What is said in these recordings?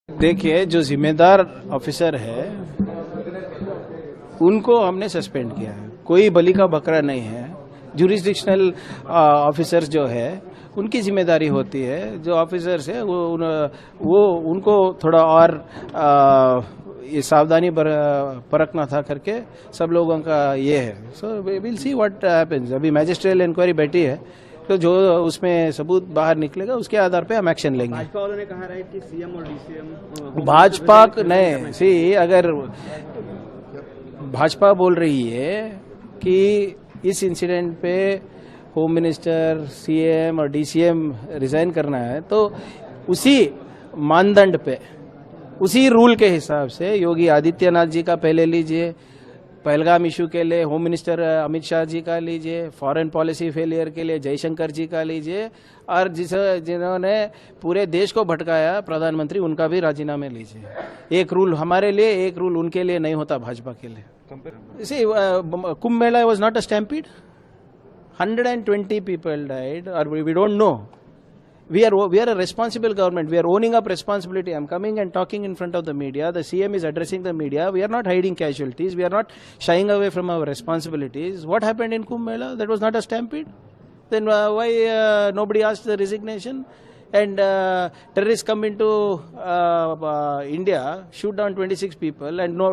देखिए, जो जिम्मेदार ऑफिसर है उनको हमने सस्पेंड किया है। कोई बलि का बकरा नहीं है। जुरिस्डिक्शनल ऑफिसर्स जो है उनकी जिम्मेदारी होती है। जो ऑफिसर्स है वो उनको थोड़ा और ये सावधानी परखना था करके सब लोगों का ये है। So will see what happens. अभी मैजिस्ट्रियल इंक्वायरी बैठी है, तो जो उसमें सबूत बाहर निकलेगा उसके आधार पे हम एक्शन लेंगे। भाजपा वालों ने कहा है कि सीएम और डीसीएम भाजपा नहीं, सी अगर भाजपा बोल रही है कि इस इंसिडेंट पे होम मिनिस्टर, सीएम और डीसीएम रिजाइन करना है, तो उसी मानदंड पे, उसी रूल के हिसाब से योगी आदित्यनाथ जी का पहले लीजिए, पहलगाम इशू के लिए होम मिनिस्टर अमित शाह जी का लीजिए, फॉरेन पॉलिसी फेलियर के लिए जयशंकर जी का लीजिए, और जिन्होंने पूरे देश को भटकाया प्रधानमंत्री, उनका भी राजीनामे लीजिए। एक रूल हमारे लिए, एक रूल उनके लिए नहीं होता भाजपा के लिए। Kumbh Mela was not a stampede. 120 people died, or we don't know. We are a responsible government. We are owning up responsibility. I'm coming and talking in front of the media. The CM is addressing the media. We are not hiding casualties. We are not shying away from our responsibilities. What happened in Kumbh Mela? That was not a stampede. Then why nobody asked the resignation? And terrorists come into India, shoot down 26 people, and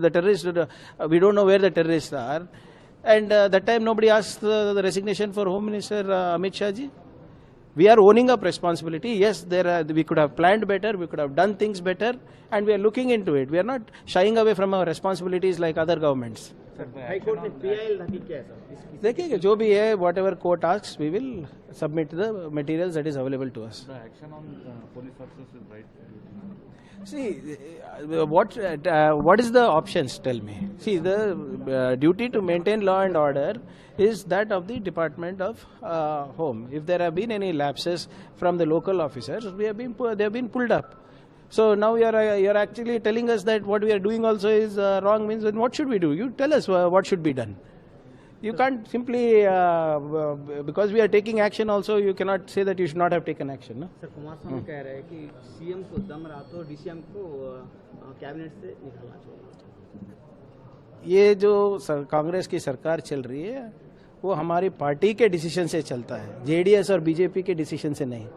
the terrorists, we don't know where the terrorists are. And that time nobody asked the resignation for Home Minister Amit Shah ji. We are owning up responsibility. Yes, we could have planned better, we could have done things better, and we are looking into it. We are not shying away from our responsibilities like other governments. High court ने PIL रखी क्या है sir? देखिए, जो भी है, whatever court asks, we will submit the materials that is available to us. The action on police officers is right. See, what is the options? Tell me. See, the duty to maintain law and order is that of the Department of Home. If there have been any lapses from the local officers, they have been pulled up. So now you're actually telling us that what we are doing also is wrong. Means, then what should we do? You tell us what should be done. You can't simply because we are taking action also, you cannot say that you should not have taken action. No? Sir, Kumaraswamy कह रहे हैं कि CM को दम रहा तो DCM को cabinet से निकालना चाहिए। ये जो कांग्रेस की सरकार चल रही है वो हमारी पार्टी के डिसीजन से चलता है, जेडीएस और बीजेपी के डिसीजन से नहीं।